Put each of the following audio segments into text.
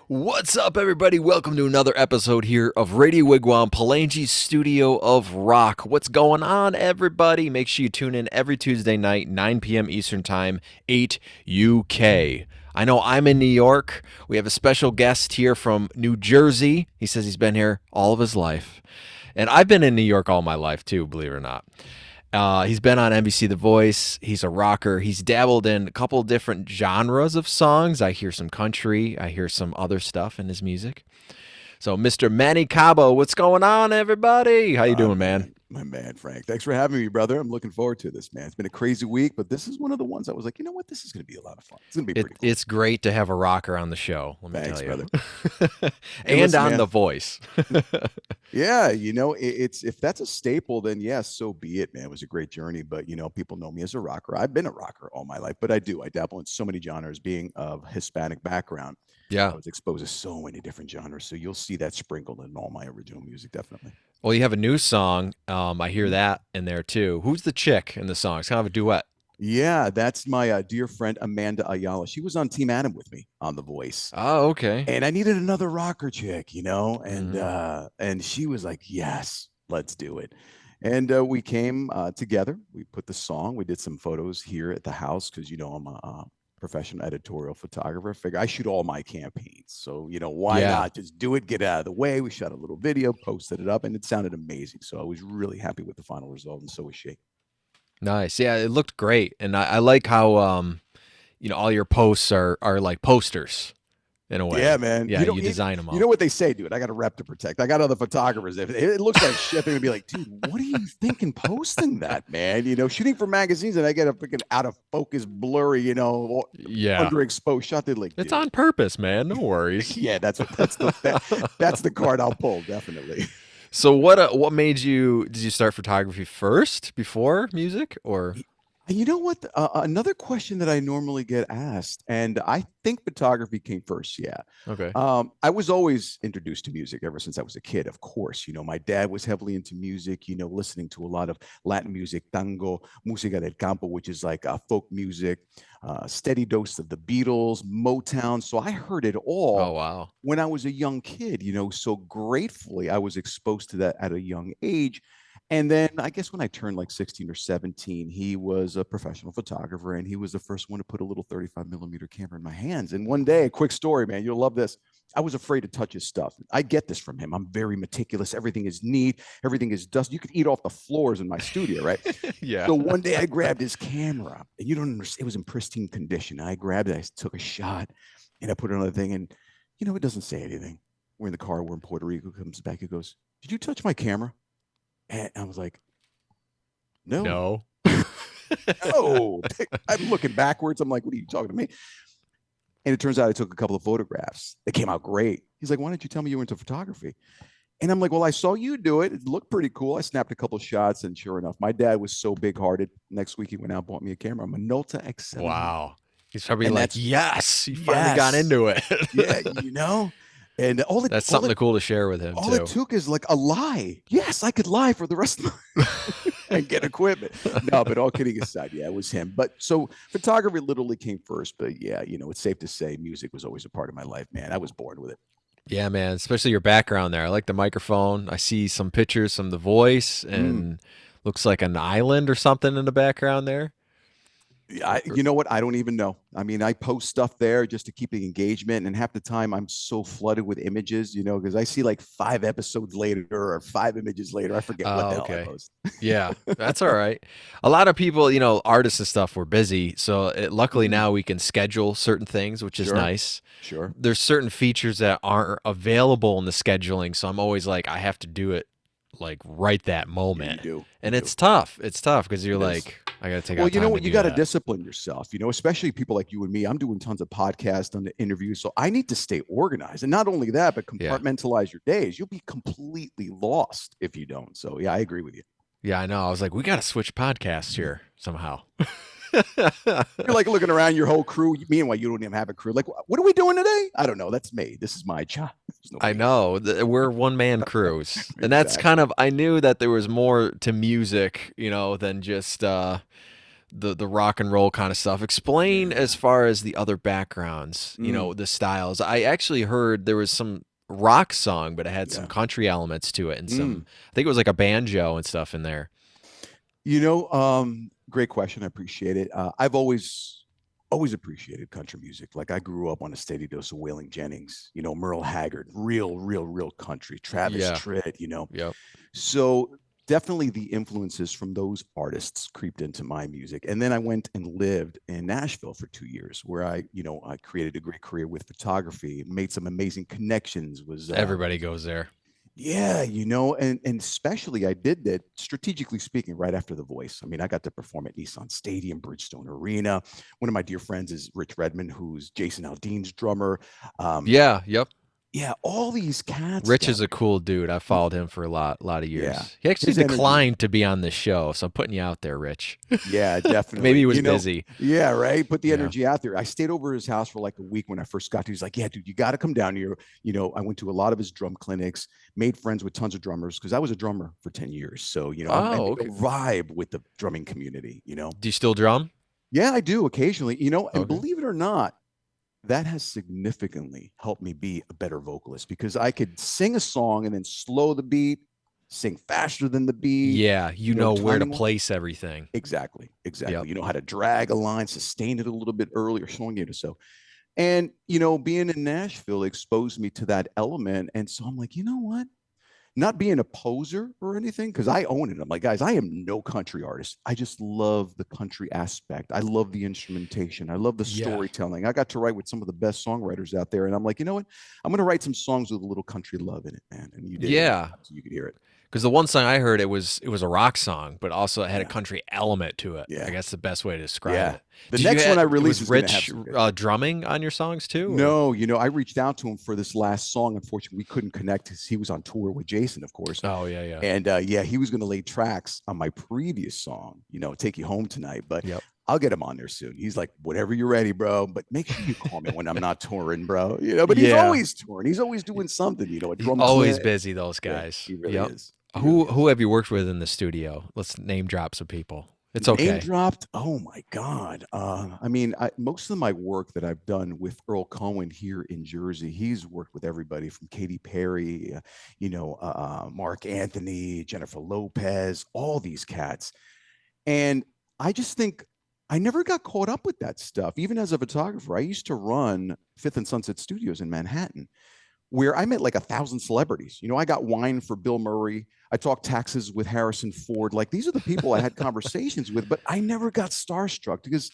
What's up, everybody? Welcome to another episode here of Radio Wigwam, Palangi Studio of Rock. What's going on, everybody? Make sure you tune in every Tuesday night, 9 p.m. Eastern Time, 8 UK. I know I'm in New York. We have a special guest here from New Jersey. He says he's been here all of his life. And I've been in New York all my life, too, believe it or not. He's been on NBC The Voice. He's a rocker. He's dabbled in a couple of different genres of songs. I hear some country. I hear some other stuff in his music. So, Mr. Manny Cabo, what's going on, everybody? How you doing, man? My man, Frank. Thanks for having me, brother. I'm looking forward to this, man. It's been a crazy week, but this is one of the ones I was like, you know what? This is going to be a lot of fun. It's going to be pretty cool. It's great to have a rocker on the show, let me Thanks, tell you. brother. And listen, on man. The Voice. Yeah, it's if that's a staple, then yes, so be it, man. It was a great journey, but people know me as a rocker. I've been a rocker all my life, but I dabble in so many genres. Being of Hispanic background, Yeah. I was exposed to so many different genres, so you'll see that sprinkled in all my original music, definitely. Well, you have a new song. I hear that in there, too. Who's the chick in the song? It's kind of a duet. Yeah, that's my dear friend Amanda Ayala. She was on Team Adam with me on The Voice. Oh, okay. And I needed another rocker chick, and she was like, "Yes, let's do it." And we came together. We put the song. We did some photos here at the house because I'm a professional editorial photographer. I figure I shoot all my campaigns, so why not just do it? Get out of the way. We shot a little video, posted it up, and it sounded amazing. So I was really happy with the final result, and so was she. Nice. Yeah, it looked great. And I like how all your posts are like posters in a way. Yeah, man. Yeah, you design them all. You know what they say, dude? I got a rep to protect. I got other photographers. If it looks like shit, they're gonna be like, dude, what are you thinking posting that, man? Shooting for magazines and I get a freaking out of focus, blurry, underexposed shot. They're like, it's on purpose, man. No worries. Yeah, that's the card I'll pull, definitely. So what made you? Did you start photography first before music, or? You know what? Another question that I normally get asked, and I think photography came first. Yeah. Okay. I was always introduced to music ever since I was a kid. Of course, my dad was heavily into music. Listening to a lot of Latin music, tango, música del campo, which is like folk music. Steady dose of the Beatles, Motown. So I heard it all. Oh, wow. When I was a young kid. So gratefully I was exposed to that at a young age. And then I guess when I turned like 16 or 17, he was a professional photographer and he was the first one to put a little 35 millimeter camera in my hands. And one day, a quick story, man, you'll love this. I was afraid to touch his stuff. I get this from him. I'm very meticulous. Everything is neat. Everything is dust. You could eat off the floors in my studio, right? Yeah. So one day I grabbed his camera and you don't understand. It was in pristine condition. I grabbed it. I took a shot and I put it on the thing and, it doesn't say anything. We're in the car. We're in Puerto Rico. Comes back. He goes, "Did you touch my camera?" And I was like, no. No. I'm looking backwards. I'm like, what are you talking to me? And it turns out I took a couple of photographs. They came out great. He's like, why didn't you tell me you were into photography? And I'm like, well, I saw you do it. It looked pretty cool. I snapped a couple of shots, and sure enough, my dad was so big-hearted. Next week, he went out and bought me a camera, a Minolta X7. Wow. He's probably like, yes, you finally got into it. Yeah, And that's something cool to share with him. All it took is like a lie. Yes, I could lie for the rest of my and get equipment. No, but all kidding aside, yeah, it was him. But so photography literally came first. But yeah, it's safe to say music was always a part of my life, man. I was born with it. Yeah, man. Especially your background there. I like the microphone. I see some pictures from The Voice, and looks like an island or something in the background there. You know what? I don't even know. I mean, I post stuff there just to keep the engagement, and half the time I'm so flooded with images, because I see like 5 episodes later or 5 images later. I forget what the hell I post. Yeah, that's all right. A lot of people, artists and stuff, were busy, so luckily now we can schedule certain things, which is nice. Sure. There's certain features that aren't available in the scheduling, so I'm always like, I have to do it like right that moment. You do. And it's tough. It's tough because you're like, I got to take out time. Well, you know what? You got to discipline yourself, especially people like you and me. I'm doing tons of podcasts and interviews. So I need to stay organized. And not only that, but compartmentalize your days. You'll be completely lost if you don't. So yeah, I agree with you. Yeah, I know. I was like, we got to switch podcasts here somehow. You're like looking around your whole crew. Meanwhile, you don't even have a crew. Like, what are we doing today? I don't know. That's me. This is my job. I know. We're one-man crews. Exactly. And that's kind of, I knew that there was more to music, than just the the rock and roll kind of stuff. Explain Yeah. as far as the other backgrounds, Mm, the styles. I actually heard there was some rock song, but it had some yeah. country elements to it and some, Mm. I think it was like a banjo and stuff in there. Great question. I appreciate it. I've always appreciated country music. Like I grew up on a steady dose of Waylon Jennings, Merle Haggard, real country, Travis Yeah. Tritt. Yep. So definitely the influences from those artists creeped into my music. And then I went and lived in Nashville for 2 years where I created a great career with photography, made some amazing connections, was Everybody goes there. yeah, and especially I did that strategically speaking right after The Voice. I mean, I got to perform at Nissan Stadium, Bridgestone Arena. One of my dear friends is Rich Redmond, who's Jason Aldean's drummer. Um, Yeah. Yep. yeah, all these cats Rich that is a cool dude. I followed him for a lot of yeah, years. He actually his energy. declined to be on this show, so I'm putting you out there, Rich. Yeah, Maybe he definitely. was busy. Yeah, right. Put the Yeah. energy out there. I stayed over his house for like a week when I first got to. He's like, "Yeah, dude, you got to come down here." I went to a lot of his drum clinics, made friends with tons of drummers because I was a drummer for 10 years. So, I Oh, made a okay. vibe with the drumming community. Do you still drum? Yeah, I do occasionally, and Okay. believe it or not, that has significantly helped me be a better vocalist because I could sing a song and then slow the beat, sing faster than the beat, Yeah, you know where to timing. place everything. Exactly, Yep. exactly. You know how to drag a line, sustain it a little bit earlier, showing it so. And being in Nashville exposed me to that element. And so I'm like, you know what? Not being a poser or anything, because I own it. I'm like, guys, I am no country artist. I just love the country aspect. I love the instrumentation. I love the Yeah. storytelling. I got to write with some of the best songwriters out there. And I'm like, you know what? I'm going to write some songs with a little country love in it, man. And you did. And Yeah. so you could hear it. Because the one song I heard, it was a rock song, but also it had a Yeah. country element to it. I Yeah. guess the best way to describe Yeah. it. The Did you next one I have release was is going to have Rich some good. drumming on your songs too, or No, I reached out to him for this last song. Unfortunately, we couldn't connect because he was on tour with Jason, of course. oh yeah, yeah, And yeah, he was going to lay tracks on my previous song, Take You Home Tonight. But yep, I'll get him on there soon. He's like, whatever you're ready, bro. But make sure you call me when I'm not touring, bro. But he's yeah. always touring. He's always doing something, a He's drum always clinic. busy. Those Yeah, guys. he really Yep. is. He really Who is. have you worked with in the studio? Let's name drop some people. It's Name okay. dropped. Oh my God. I mean, most of my work that I've done with Earl Cohen here in Jersey, he's worked with everybody from Katy Perry, Mark Anthony, Jennifer Lopez, all these cats. And I just think I never got caught up with that stuff. Even as a photographer, I used to run Fifth and Sunset Studios in Manhattan where I met like 1,000 celebrities. I got wine for Bill Murray. I talked taxes with Harrison Ford. Like these are the people I had conversations with, but I never got starstruck because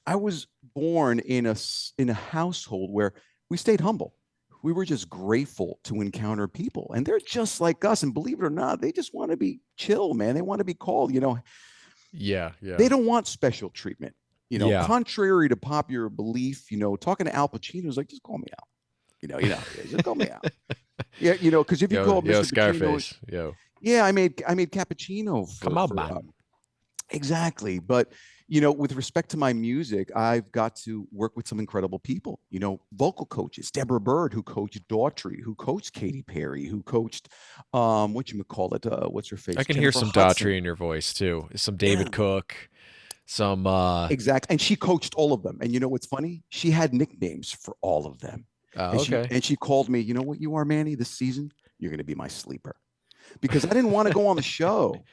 I was born in a household where we stayed humble. We were just grateful to encounter people, and they're just like us. And believe it or not, they just want to be chill, man. They want to be called. Yeah, They yeah, don't want special treatment. yeah. Contrary to popular belief, talking to Al Pacino is like, just call me out. Just call me out. Yeah, because if you Yo, call yo, Mr. Pacino, Scarface. Yo, yeah, I made cappuccino come for on, for man. exactly. But with respect to my music, I've got to work with some incredible people. Vocal coaches, Deborah Bird, who coached Daughtry, who coached Katy Perry, who coached what you call it, what's her I face, can hear Jennifer some Hudson. Daughtry in your voice too. Some Yeah, David Cook. Some exactly. And she coached all of them. And you know what's funny? She had nicknames for all of them. And she okay. and she called me, you know what you are, Manny, this season? You're going to be my sleeper. Because I didn't want to go on the show.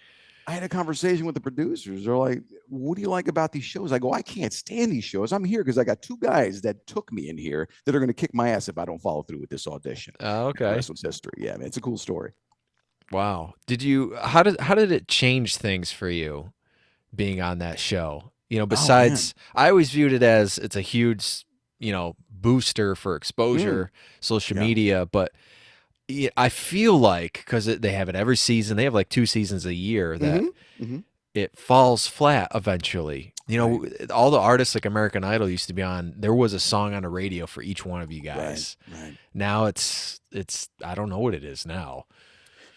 I had a conversation with the producers. They're like, what do you like about these shows? I go, I can't stand these shows. I'm here because I got two guys that took me in here that are going to kick my ass if I don't follow through with this audition. And the Okay. rest was history. Yeah, man, it's a cool story. Wow. How did it change things for you being on that show? Oh, man. Besides I always viewed it as it's a huge, booster for Mm, exposure, social yeah. media, but I feel like cuz they have it every season, they have like 2 seasons a year that Mm-hmm. Mm-hmm. it falls flat eventually. Right. All the artists like American Idol used to be on, there was a song on the radio for each one of you Right. guys. Right. Now it's I don't know what it is now.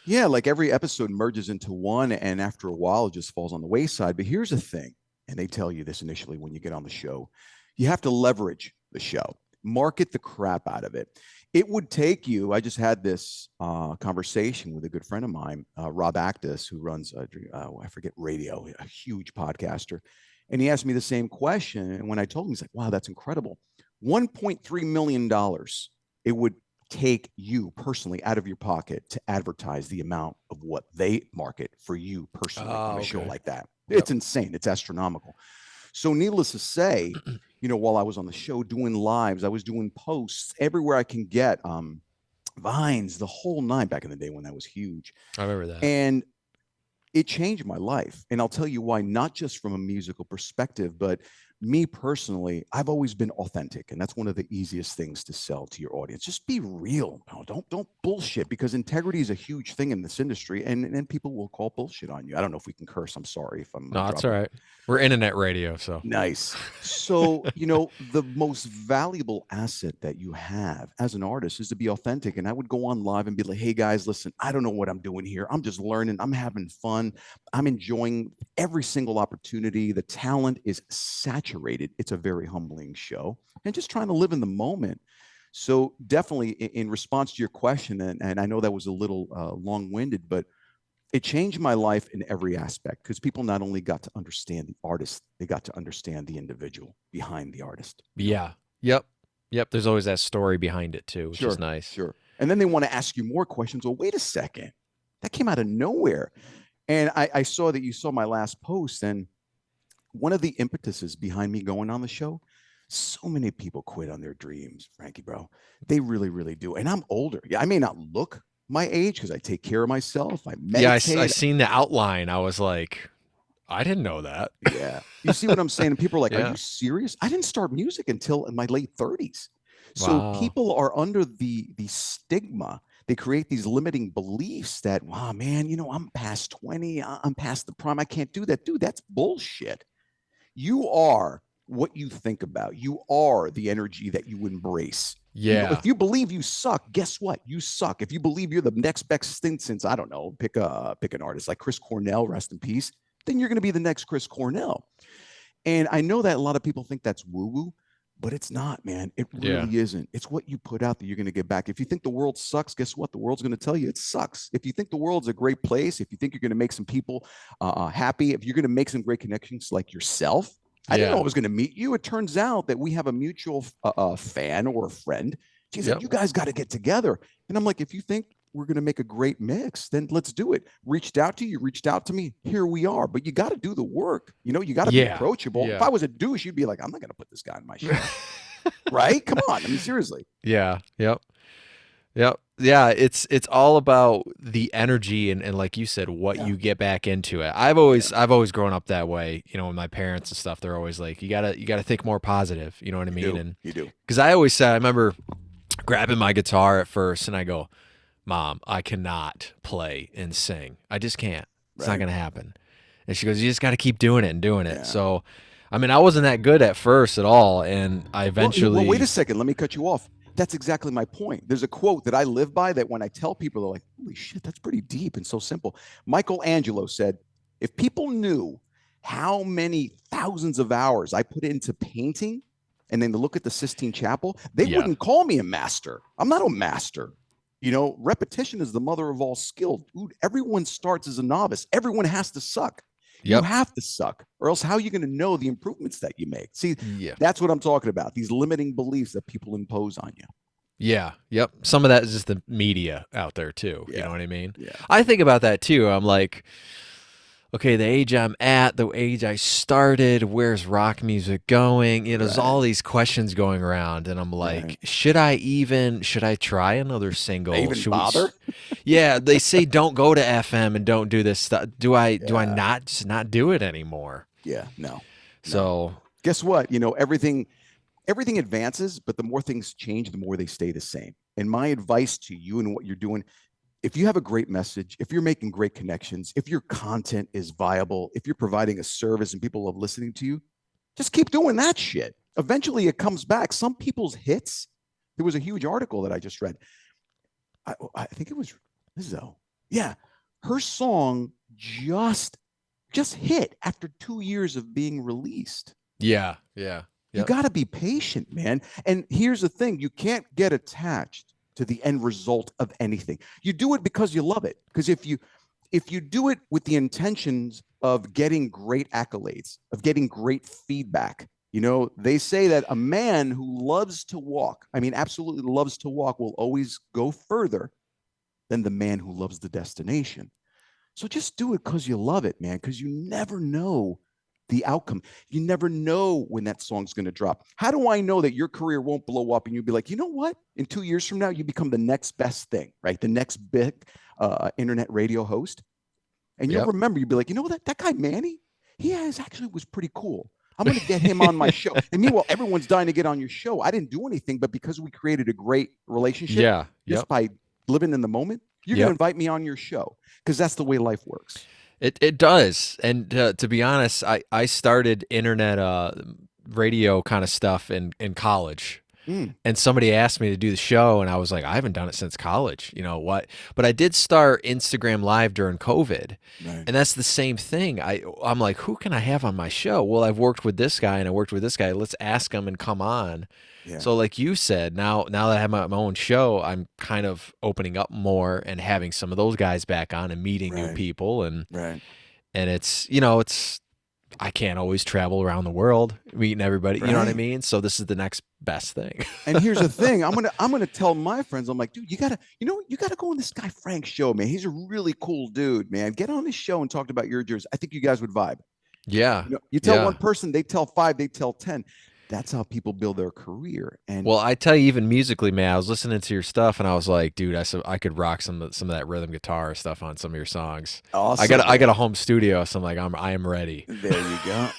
Yeah, like every episode merges into one, and after a while, it just falls on the wayside. But here's the thing, and they tell you this initially when you get on the show, you have to leverage the show, market the crap out of it. It would take you. I just had this conversation with a good friend of mine, Rob Actus, who runs, I forget, radio, a huge podcaster. And he asked me the same question. And when I told him, he's like, wow, that's incredible. $1.3 million it would take you personally out of your pocket to advertise the amount of what they market for you personally on a show like that. It's insane. It's astronomical. So needless to say, while I was on the show doing lives, I was doing posts everywhere I can get, Vines, the whole nine, back in the day when that was huge. I remember that. And it changed my life. And I'll tell you why, not just from a musical perspective, but me personally, I've always been authentic. And that's one of the easiest things to sell to your audience. Just be real. No, don't bullshit, because integrity is a huge thing in this industry. And people will call bullshit on you. I don't know if we can curse. I'm sorry if I'm No, it's all right. We're internet radio, so. Nice. So, the most valuable asset that you have as an artist is to be authentic. And I would go on live and be like, hey guys, listen, I don't know what I'm doing here. I'm just learning. I'm having fun. I'm enjoying every single opportunity. The talent is saturated. It's a very humbling show, and just trying to live in the moment. So definitely in response to your question, and I know that was a little long-winded, but it changed my life in every aspect, because people not only got to understand the artist, they got to understand the individual behind the artist. Yeah. Yep. There's always that story behind it too, which is nice. Sure. And then they want to ask you more questions. Well, wait a second. That came out of nowhere. And I saw that you saw my last post. And one of the impetuses behind me going on the show, so many people quit on their dreams, Frankie, bro. They really, really do. And I'm older. Yeah, I may not look my age because I take care of myself. I meditate. Yeah, I seen the outline. I was like, I didn't know that. Yeah. You see what I'm saying? And people are like, are you serious? I didn't start music until in my late 30s. So people are under the stigma. They create these limiting beliefs that, wow, man, I'm past 20. I'm past the prime. I can't do that. Dude, that's bullshit. You are what you think about. You are the energy that you embrace. Yeah. If you believe you suck, guess what? You suck. If you believe you're the next best thing since, I don't know, pick an artist like Chris Cornell, rest in peace, then you're going to be the next Chris Cornell. And I know that a lot of people think that's woo-woo, but it's not, man. It really isn't. It's what you put out that you're going to get back. If you think the world sucks, guess what? The world's going to tell you it sucks. If you think the world's a great place, if you think you're going to make some people happy, if you're going to make some great connections like yourself, I didn't know I was going to meet you. It turns out that we have a mutual fan or a friend. She's like, you guys got to get together. And I'm like, if you think we're going to make a great mix, then let's do it. Reached out to you, reached out to me. Here we are. But you got to do the work. You got to be approachable. If I was a douche, you'd be like, I'm not going to put this guy in my show. Right? Come on. I mean, seriously. Yeah. Yep. Yeah, it's all about the energy and like you said, what you get back into it. I've always grown up that way. With my parents and stuff, they're always like, you gotta think more positive. You know what I mean? You do. Because I always said, I remember grabbing my guitar at first, and I go, Mom, I cannot play and sing. I just can't. It's not gonna happen. And she goes, you just got to keep doing it and doing it. So, I mean, I wasn't that good at first at all, and I eventually. Well, wait a second. Let me cut you off. That's exactly my point. There's a quote that I live by that when I tell people, they're like, holy shit, that's pretty deep and so simple. Michelangelo said, if people knew how many thousands of hours I put into painting and then to look at the Sistine Chapel, they wouldn't call me a master. I'm not a master. Repetition is the mother of all skill. Dude, everyone starts as a novice. Everyone has to suck. You have to suck, or else how are you going to know the improvements that you make? See, that's what I'm talking about. These limiting beliefs that people impose on you. Yeah. Yep. Some of that is just the media out there too. You know what I mean? Yeah. I think about that too. I'm like, okay, the age I'm at, the age I started, where's rock music going? There's all these questions going around, and I'm like, should I try another single? Should bother? Yeah, they say don't go to FM and don't do this stuff. Do I not just not do it anymore? Yeah, no. So guess what? Everything advances, but the more things change, the more they stay the same. And my advice to you and what you're doing, if you have a great message, if you're making great connections, if your content is viable, if you're providing a service and people love listening to you, just keep doing that shit. Eventually it comes back. Some people's hits, there was a huge article that I just read. I think it was Lizzo. Yeah. Her song just hit after 2 years of being released. Yeah. You got to be patient, man. And here's the thing. You can't get attached to the end result of anything. You do it because you love it. Because if you do it with the intentions of getting great accolades, of getting great feedback. You know, they say that a man who loves to walk, I mean, absolutely loves to walk, will always go further than the man who loves the destination. So just do it because you love it, man, because you never know the outcome. You never know when that song's going to drop. How do I know that your career won't blow up and you'll be like, you know what? In 2 years from now, you become the next best thing, right? The next big internet radio host. And you'll Yep. remember, you'll be like, you know that guy, Manny, actually was pretty cool. I'm going to get him on my show. And meanwhile, everyone's dying to get on your show. I didn't do anything, but because we created a great relationship Yeah. just by living in the moment, you're going to invite me on your show because that's the way life works. It does. And to be honest, I started internet radio kind of stuff in college. And somebody asked me to do the show, and I was like, I haven't done it since college. You know what? But I did start Instagram Live during COVID, and that's the same thing. I'm like, who can I have on my show? Well, I've worked with this guy, and I worked with this guy. Let's ask him and come on. Yeah. So, like you said, now that I have my own show, I'm kind of opening up more and having some of those guys back on and meeting new people, and it's it's. I can't always travel around the world meeting everybody. You know what I mean? So this is the next best thing. And here's the thing. I'm gonna tell my friends, I'm like, dude, you gotta go on this guy Frank's show, man. He's a really cool dude, man. Get on his show and talk about your jersey. I think you guys would vibe. Yeah. You tell one person, they tell 5, they tell 10. That's how people build their career. And well, I tell you, even musically, man, I was listening to your stuff and I was like, dude, I could rock some of that rhythm guitar stuff on some of your songs. Awesome, I got a home studio, so I'm like, I am ready. There you go.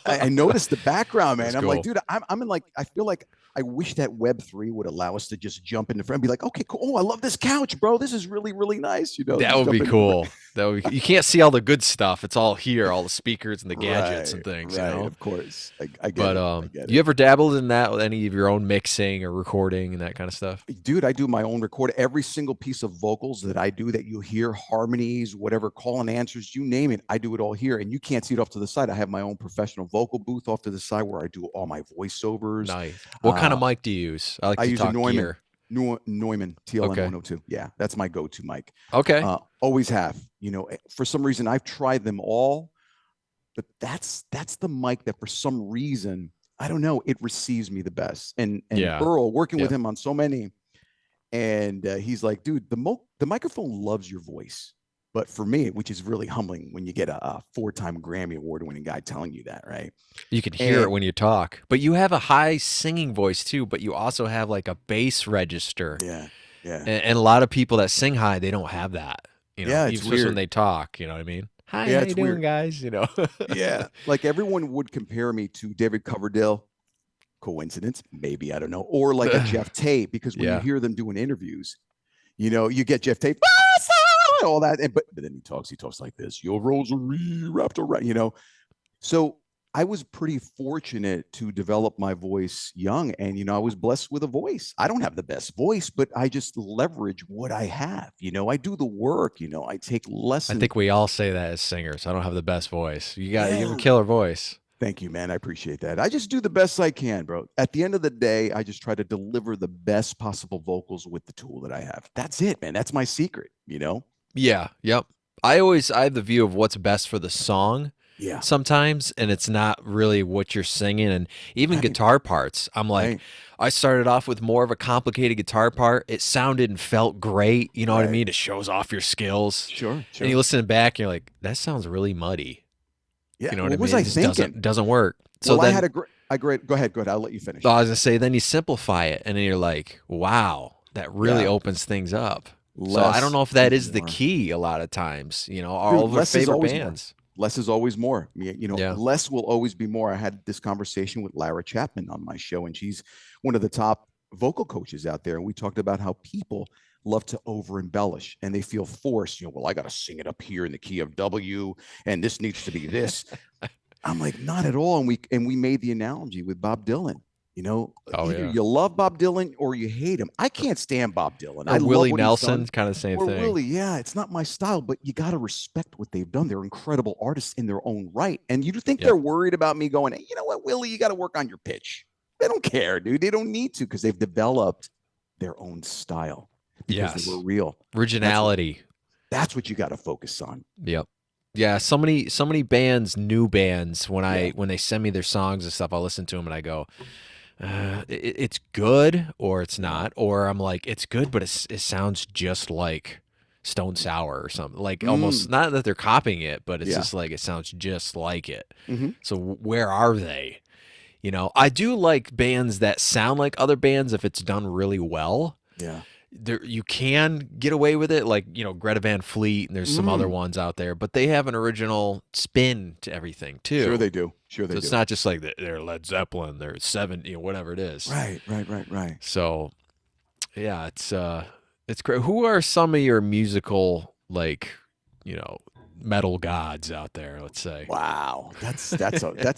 I noticed the background, man. I'm cool. like, dude, I'm in like, I feel like I wish that Web3 would allow us to just jump into front and be like, okay, cool. Oh, I love this couch, bro. This is really, really nice. You know, that would be cool. You can't see all the good stuff. It's all here, all the speakers and the gadgets and things. Right, you know? of course. I get but it. You ever dabbled in that with any of your own mixing or recording and that kind of stuff? Dude, I do my own record. Every single piece of vocals that I do that you hear, harmonies, whatever, call and answers, you name it, I do it all here. And you can't see it off to the side. I have my own professional vocal booth off to the side where I do all my voiceovers. Nice. What kind of mic do you use? I use a Neumann. Gear. Neumann TLM 102. Yeah, that's my go-to mic. Okay. Always have. You know, for some reason I've tried them all, but that's the mic that for some reason, I don't know, it receives me the best. And Earl, working with him on so many, and he's like, dude, the microphone loves your voice. But for me, which is really humbling when you get a 4-time Grammy award-winning guy telling you that, right? You can hear it when you talk. But you have a high singing voice too, but you also have like a bass register. Yeah. And a lot of people that sing high, they don't have that. You know, it's even weird when they talk, you know what I mean? Hi, Yeah, how it's you doing, weird. guys? You know. Yeah. Like everyone would compare me to David Coverdale. Coincidence? Maybe, I don't know. Or like a Jeff Tate, because when you hear them doing interviews, you know, you get Jeff Tate, all that, but then he talks like this. Your rosary wrapped around, you know. So I was pretty fortunate to develop my voice young, and you know, I was blessed with a voice. I don't have the best voice, but I just leverage what I have. You know, I do the work. You know, I take lessons. I think we all say that as singers. I don't have the best voice. You have a killer voice. Thank you, man. I appreciate that. I just do the best I can, bro. At the end of the day, I just try to deliver the best possible vocals with the tool that I have. That's it, man. That's my secret, you know? Yeah. Yep. I have the view of what's best for the song. Yeah. Sometimes, and it's not really what you're singing, and even guitar parts. I'm like, I started off with more of a complicated guitar part. It sounded and felt great. You know what I mean? It shows off your skills. Sure. And you listen back, and you're like, that sounds really muddy. Yeah. You know what I mean? Was I thinking? Doesn't work. So well, then, I had a great. Go ahead. I'll let you finish. I was gonna say, then you simplify it, and then you're like, wow, that really opens things up. So I don't know if that is the key a lot of times, you know, all of our favorite bands. Less is always more. You know, less will always be more. I had this conversation with Lara Chapman on my show, and she's one of the top vocal coaches out there. And we talked about how people love to over embellish and they feel forced, you know, well, I got to sing it up here in the key of W and this needs to be this. I'm like, not at all. And we made the analogy with Bob Dylan. You know, either you love Bob Dylan or you hate him. I can't stand Bob Dylan. Or Willie Nelson, kind of the same thing. Willie, it's not my style, but you got to respect what they've done. They're incredible artists in their own right. And you think they're worried about me going, hey, you know what, Willie, you got to work on your pitch. They don't care, dude. They don't need to because they've developed their own style. Because they were real. Originality. That's what you got to focus on. Yep. Yeah, so many bands, new bands, Yeah. when they send me their songs and stuff, I'll listen to them and I go, it's good or it's Yeah. not, or I'm like, it's good, but it sounds just like Stone Sour or something. Like almost Mm, not that they're copying it, but it's yeah. just like it sounds just like it. Hmm. So where are they? You know, I do like bands that sound like other bands if it's done really well. Yeah. There you can get away with it, like Greta Van Fleet, and there's some other Mm. ones out there, but they have an original spin to everything Sure too. they do. Sure So they it's do. not just like they're Led Zeppelin, they're seven, whatever it is. Right. Right. Right. Right. So yeah, it's great. Who are some of your musical you know metal gods out there? Let's say. Wow, that's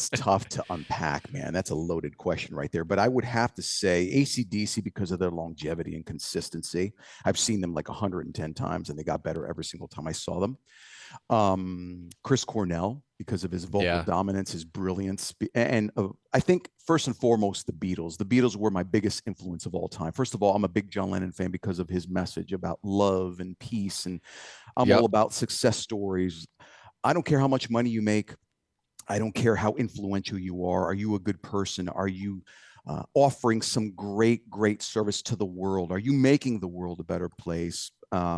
tough to unpack, man. That's a loaded question right there. But I would have to say AC/DC because of their longevity and consistency. I've seen them like 110 times, and they got better every single time I saw them. Chris Cornell because of his vocal Yeah. dominance, his brilliance, and I think first and foremost the Beatles. The Beatles were my biggest influence of all time. First of all, I'm a big John Lennon fan because of his message about love and peace, and I'm all Yep. about success stories. I don't care how much money you make. I don't care how influential you are. Are you a good person? Are you offering some great, great service to the world? Are you making the world a better place?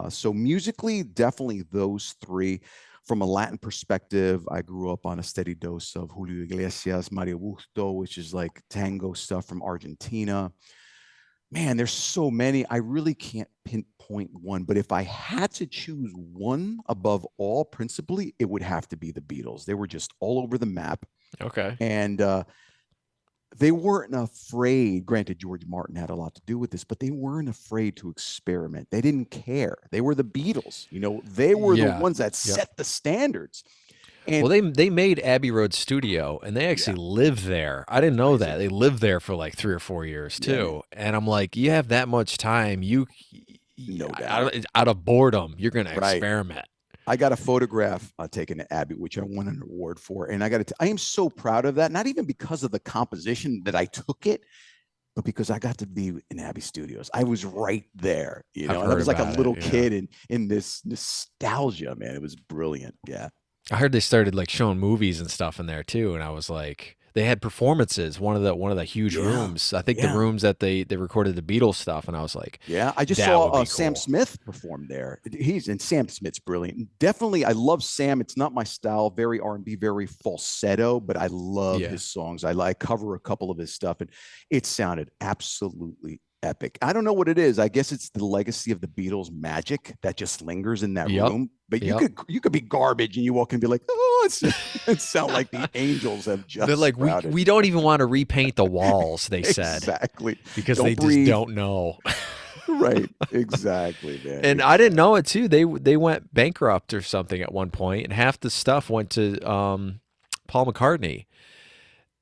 So, musically, definitely those three. From a Latin perspective, I grew up on a steady dose of Julio Iglesias, Mario Busto, which is like tango stuff from Argentina. Man, there's so many. I really can't pinpoint one, but if I had to choose one above all, principally, it would have to be the Beatles. They were just all over the map, Okay. and they weren't afraid. Granted, George Martin had a lot to do with this, but they weren't afraid to experiment. They didn't care. They were the Beatles. They were the Yeah. ones that Yep. set the standards. And Well, they made Abbey Road Studio, and they actually yeah, live there. I didn't know that crazy. they lived there for like 3 or 4 years Yeah, man, too. And I'm like, you have that much time, no doubt. out of boredom, you're gonna Right. experiment. I got a photograph taken at Abbey, which I won an award for, and I am so proud of that. Not even because of the composition that I took it, but because I got to be in Abbey Studios. I was right there, I've and I heard was like a about it. little Yeah. kid in this nostalgia, man. It was brilliant. Yeah, I heard they started like showing movies and stuff in there too, and I was like, they had performances. One of the huge yeah, rooms. I think the yeah. rooms that they recorded the Beatles stuff, and I was like, Yeah, I just that saw would be Sam cool. Smith perform there. Sam Smith's brilliant. Definitely, I love Sam. It's not my style, very R&B, very falsetto, but I love Yeah. his songs. I like cover a couple of his stuff, and it sounded absolutely epic. I don't know what it is. I guess it's the legacy of the Beatles magic that just lingers in that Yep. room. But Yep. you could be garbage and you walk and be like, oh, it sound like the angels have They're just like, sprouted. we don't even want to repaint the walls, they said, Exactly. because they Don't just breathe. don't know. Right. Exactly, man. And I didn't Exactly. know it too. They went bankrupt or something at one point, and half the stuff went to Paul McCartney.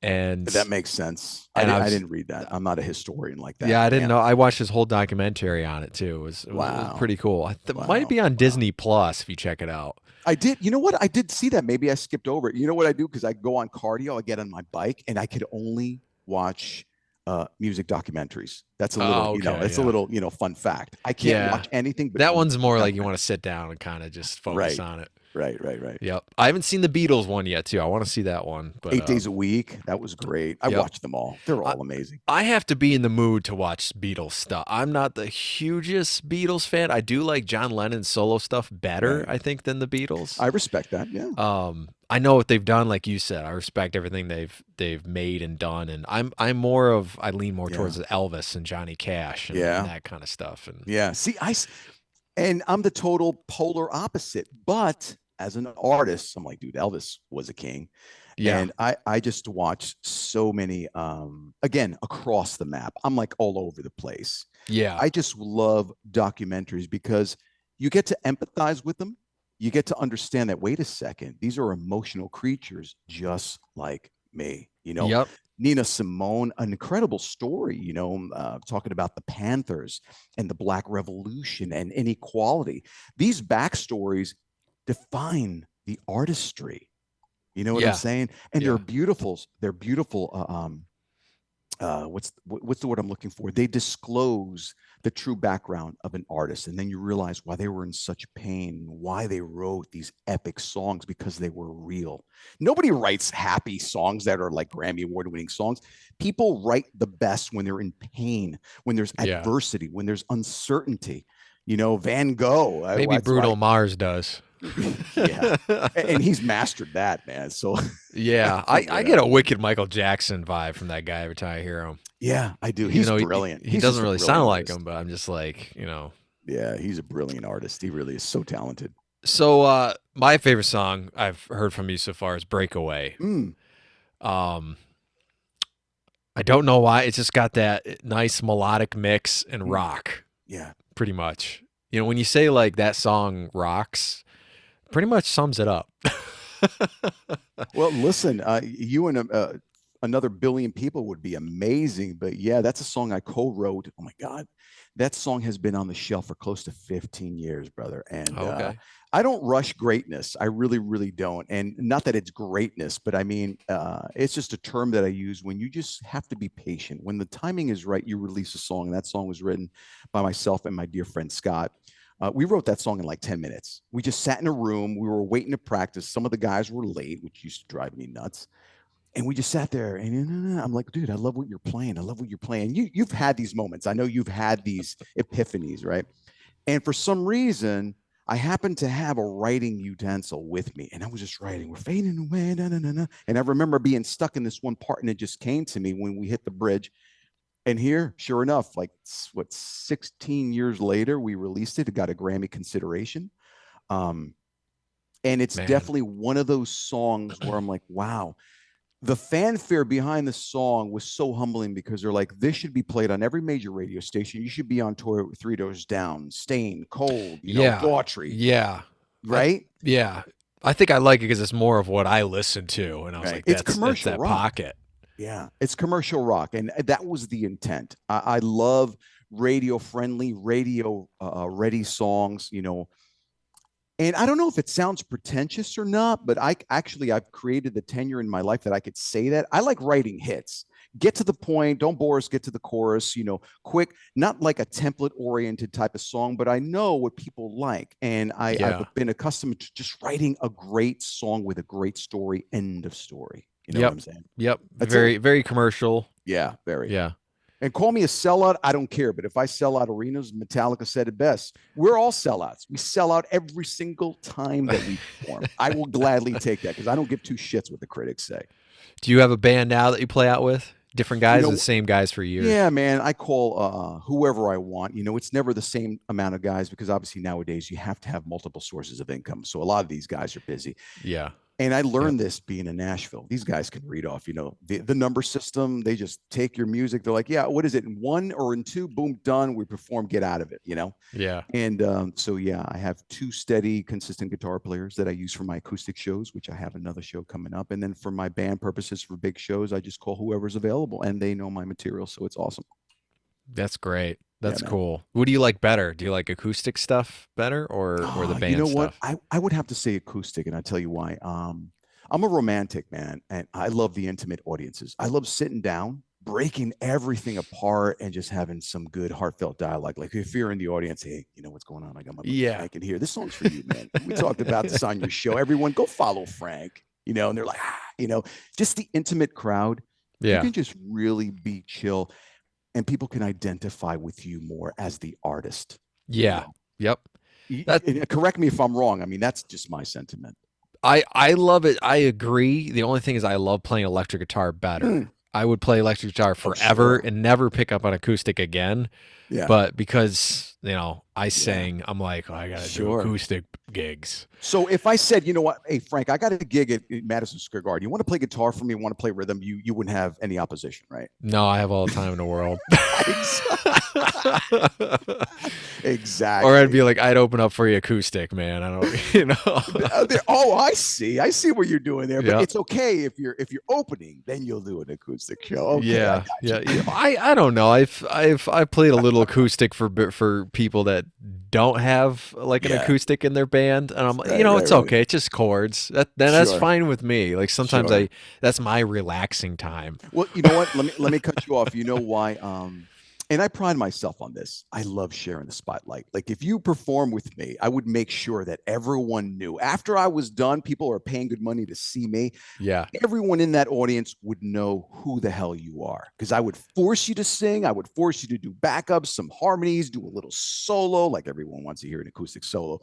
That And makes sense. and I I was didn't read that. I'm not a historian like that, yeah, I but didn't man, know. I watched this whole documentary on it too. It was wow, pretty cool. It might wow, be on wow. Disney Plus if you check it out. I did. You know what? I did see that. Maybe I skipped over it. You know what I do? Because I go on cardio, I get on my bike, and I could only watch music documentaries. That's a little, Oh, okay, it's a yeah, little, fun fact. I can't yeah. watch anything but That one's music more like you want documentaries. to sit down and kind of just focus Right, on it. right, right, right. Yep. I haven't seen the Beatles one yet too. I want to see that one, but 8 days a week. That was great. I yep. watched them all. They're I, all amazing. I have to be in the mood to watch Beatles stuff. I'm not the hugest Beatles fan. I do like John Lennon's solo stuff better, Right. I think, than the Beatles. I respect that. Yeah. I know what they've done, like you said. I respect everything they've made and done, and I lean more Yeah. towards Elvis and Johnny Cash and Yeah. that kind of stuff. And Yeah. See, and I'm the total polar opposite. But as an artist, I'm like, dude, Elvis was a king. yeah, And I just watch so many, again, across the map. I'm like all over the place. yeah, I just love documentaries because you get to empathize with them. You get to understand that, wait a second, these are emotional creatures just like me. yep, Nina Simone, an incredible story, talking about the Panthers and the Black Revolution and inequality. These backstories define the artistry. You know what I'm yeah, saying? And yeah, they're beautiful. They're beautiful what's the word I'm looking for? They disclose the true background of an artist, and then you realize why they were in such pain, why they wrote these epic songs, because they were real. Nobody writes happy songs that are like Grammy award-winning songs. People write the best when they're in pain, when there's Yeah. adversity, when there's uncertainty. You know, Van Gogh. Maybe That's why. Bruno Mars does. Yeah, and he's mastered that, man. So Yeah, I get a wicked Michael Jackson vibe from that guy every time I hear him. yeah, I do. Even He's though brilliant. he He's doesn't just a really brilliant sound like artist. him, but I'm just like, you know. Yeah, he's a brilliant artist. He really is so talented. So my favorite song I've heard from you so far is Breakaway. Mm, Um I don't know why. It's just got that nice melodic mix and rock, yeah. pretty much. You know, when you say like that song rocks, pretty much sums it up. Well, listen, you and another billion people would be amazing. But yeah, that's a song I co-wrote. Oh my God, that song has been on the shelf for close to 15 years, brother. And Okay. I don't rush greatness. I really, really don't. And not that it's greatness, but I mean, it's just a term that I use when you just have to be patient. When the timing is right, you release a song. And that song was written by myself and my dear friend Scott. We wrote that song in like 10 minutes. We just sat in a room. We were waiting to practice. Some of the guys were late, which used to drive me nuts. And we just sat there and I'm like, dude, I love what you're playing. I love what you're playing. You've had these moments. I know you've had these epiphanies, right? And for some reason, I happened to have a writing utensil with me. And I was just writing, we're fading away. Na, na, na, na. And I remember being stuck in this one part. And it just came to me when we hit the bridge. And here, sure enough, like what, 16 years later, we released it. It got a Grammy consideration. Um, and it's Man. definitely one of those songs where I'm like, wow, the fanfare behind the song was so humbling, because they're like, this should be played on every major radio station. You should be on tour with Three Doors Down, Stain, Cold, Yeah. Daughtry. Yeah. Right? Yeah. I think I like it because it's more of what I listen to. And I was Right. like, It's that's commercial that rock. pocket. Yeah, it's commercial rock, and that was the intent. I love radio-friendly, radio-ready songs, you know. And I don't know if it sounds pretentious or not, but I've created the tenure in my life that I could say that. I like writing hits. Get to the point, don't bore us, get to the chorus, you know, quick, not like a template-oriented type of song, but I know what people like. And I've been accustomed to just writing a great song with a great story, end of story. You know what I'm saying? Yep. That's Very, it. very commercial. Yeah, very. Yeah. And call me a sellout, I don't care. But if I sell out arenas, Metallica said it best. We're all sellouts. We sell out every single time that we perform. I will gladly take that because I don't give two shits what the critics say. Do you have a band now that you play out with? Different guys, You or know, the same guys for years? yeah, man, I call whoever I want. You know, it's never the same amount of guys, because obviously nowadays you have to have multiple sources of income. So a lot of these guys are busy. Yeah. And I learned this being in Nashville. These guys can read off, you know, the number system. They just take your music. They're like, yeah, what is it? In one or in two? Boom, done. We perform, get out of it, you know? Yeah. And so, yeah, I have two steady, consistent guitar players that I use for my acoustic shows, which I have another show coming up. And then for my band purposes, for big shows, I just call whoever's available, and they know my material. So it's awesome. That's great. That's man. cool. What do you like better? Do you like acoustic stuff better, or the band You know what? stuff? I would have to say acoustic, and I'll tell you why. I'm a romantic, man, and I love the intimate audiences. I love sitting down, breaking everything apart, and just having some good heartfelt dialogue. Like if you're in the audience, hey, you know what's going on? I got my buddy Frank in here. This song's for you, man. We talked about this on your show. Everyone go follow Frank, you know, and they're like, you know, just the intimate crowd. Yeah. You can just really be chill, and people can identify with you more as the artist. Yeah. You know? Yep. Correct me if I'm wrong. I mean, that's just my sentiment. I love it. I agree. The only thing is I love playing electric guitar better. I would play electric guitar forever and never pick up an acoustic again. Yeah. But because, you know, I sang, I'm like, oh, I got to do acoustic gigs. So if I said, you know what, hey, Frank, I got a gig at Madison Square Garden. You want to play guitar for me? Want to play rhythm? You wouldn't have any opposition, right? No, I have all the time in the world. Exactly. Or I'd be like, I'd open up for you acoustic, man. I don't, you know. Oh, I see what you're doing there. But it's okay if you're opening, then you'll do an acoustic show. Okay, yeah. I don't know. I've played a little acoustic for people that don't have like an Yeah. acoustic in their band, and I'm, Right, right, it's right. okay. It's just chords. That's Sure. fine with me. Like sometimes Sure. that's my relaxing time. Well, you know what? Let me cut you off. You know why? And I pride myself on this. I love sharing the spotlight. Like if you perform with me, I would make sure that everyone knew. After I was done, people are paying good money to see me. Yeah. Everyone in that audience would know who the hell you are because I would force you to sing. I would force you to do backups, some harmonies, do a little solo, like everyone wants to hear an acoustic solo.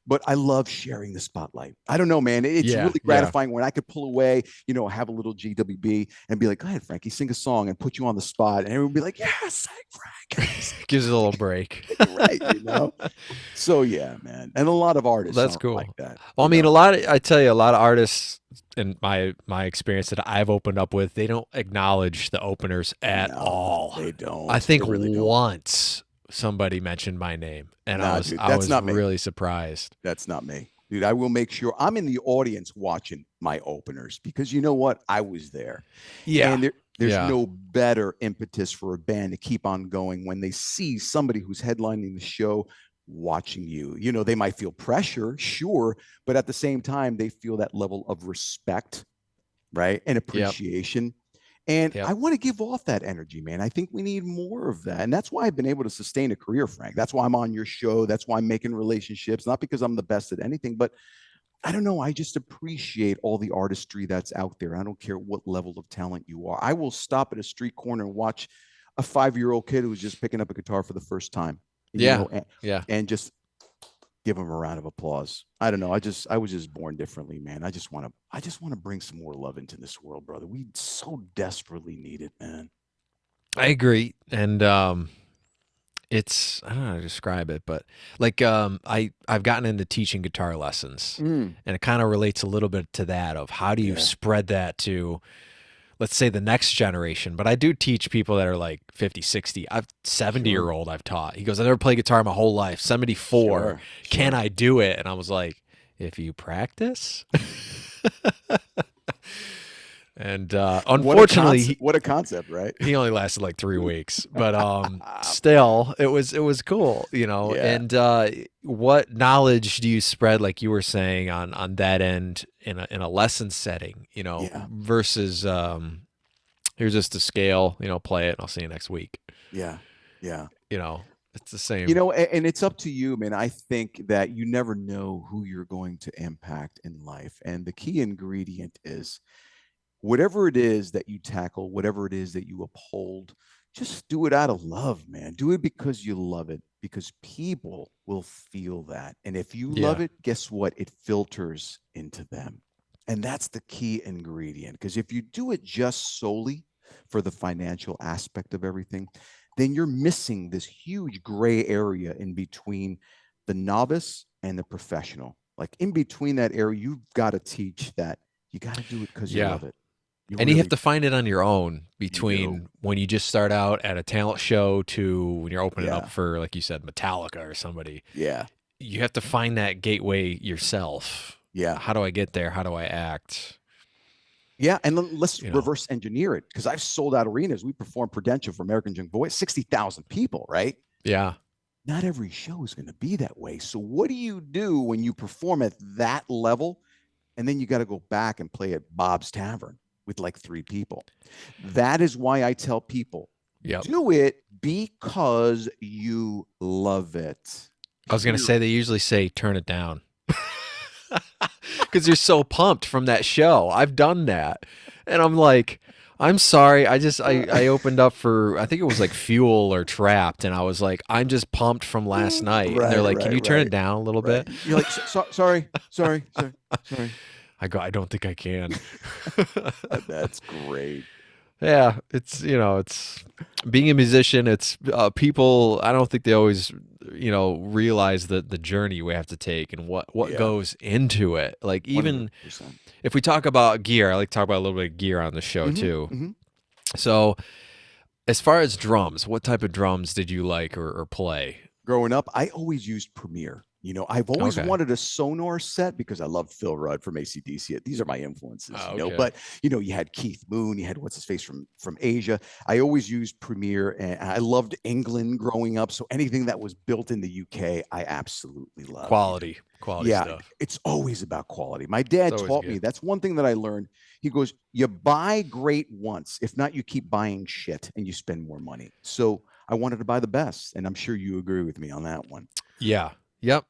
But I love sharing the spotlight. I don't know, man. It's Yeah. really Yeah. gratifying when I could pull away, have a little GWB and be like, go ahead, Frankie, sing a song and put you on the spot. And everyone would be like, yeah, sing, Frank. Gives it a little break. Right. So, yeah, man. And a lot of artists That's aren't like cool. that. Well, I mean, I tell you, a lot of artists in my experience that I've opened up with, they don't acknowledge the openers at No, all. they don't. I think They really don't. once somebody mentioned my name, and Nah, dude, I that's was not me. really surprised. That's not me. Dude, I will make sure I'm in the audience watching my openers because you know what? I was there. Yeah. And there's Yeah. no better impetus for a band to keep on going when they see somebody who's headlining the show watching you. They might feel pressure, sure, but at the same time, they feel that level of respect, right? And Yep. appreciation. And Yep. I want to give off that energy, man. I think we need more of that. And that's why I've been able to sustain a career, Frank. That's why I'm on your show. That's why I'm making relationships, not because I'm the best at anything, but I don't know. I just appreciate all the artistry that's out there. I don't care what level of talent you are. I will stop at a street corner and watch a 5-year-old kid who's just picking up a guitar for the first time, Yeah. Yeah. and just give him a round of applause. I don't know. I was just born differently, man. I just want to bring some more love into this world, brother. We so desperately need it, man. I agree. And it's, I don't know how to describe it, but like I've gotten into teaching guitar lessons, and it kind of relates a little bit to that of how do you spread that to, let's say, the next generation. But I do teach people that are like 50, 60. I've 70-year-old I've taught. He goes, I never played guitar my whole life. 74. Sure. Can I do it? And I was like, if you practice. And unfortunately, what a concept, right? he only lasted like 3 weeks, but still, it was cool, Yeah. And what knowledge do you spread, like you were saying, on that end in a lesson setting, Yeah. versus here's just a scale, play it, and I'll see you next week. Yeah. Yeah. It's the same. And it's up to you, man. I think that you never know who you're going to impact in life. And the key ingredient is whatever it is that you tackle, whatever it is that you uphold, just do it out of love, man. Do it because you love it, because people will feel that. And if you love it, guess what? It filters into them. And that's the key ingredient. Because if you do it just solely for the financial aspect of everything, then you're missing this huge gray area in between the novice and the professional. Like in between that area, you've got to teach that you got to do it because you love it. And you have to find it on your own between when you just start out at a talent show to when you're opening up for, like you said, Metallica or somebody. Yeah. You have to find that gateway yourself. Yeah. How do I get there? How do I act? Yeah. And let's reverse engineer it, because I've sold out arenas. We performed Prudential for American Junk Boys, 60,000 people, right? Yeah. Not every show is going to be that way. So what do you do when you perform at that level and then you got to go back and play at Bob's Tavern with like 3 people? That is why I tell people, do it because you love it. I was going to say, they usually say, turn it down. Because you're so pumped from that show. I've done that. And I'm like, I'm sorry. I opened up for, I think it was like Fuel or Trapped. And I was like, I'm just pumped from last night. And they're like, can you turn it down a little bit? You're like, sorry. I go, I don't think I can. That's great. Yeah, it's it's being a musician. It's people. I don't think they always realize the journey we have to take and what goes into it. Like even 100%. if we talk about gear, I like to talk about a little bit of gear on the show too. Mm-hmm. So as far as drums, what type of drums did you like or play? Growing up, I always used Premier. I've always Okay. wanted a Sonar set because I love Phil Rudd from AC/DC. These are my influences, Okay. But you had Keith Moon, you had what's his face from Asia. I always used Premiere, and I loved England growing up. So anything that was built in the UK, I absolutely loved. Quality Yeah, stuff. it's always about quality. My It's dad always taught me good. that's one thing that I learned. He goes, "You buy great once. If not, you keep buying shit and you spend more money." So I wanted to buy the best, and I'm sure you agree with me on that one. Yeah. Yep.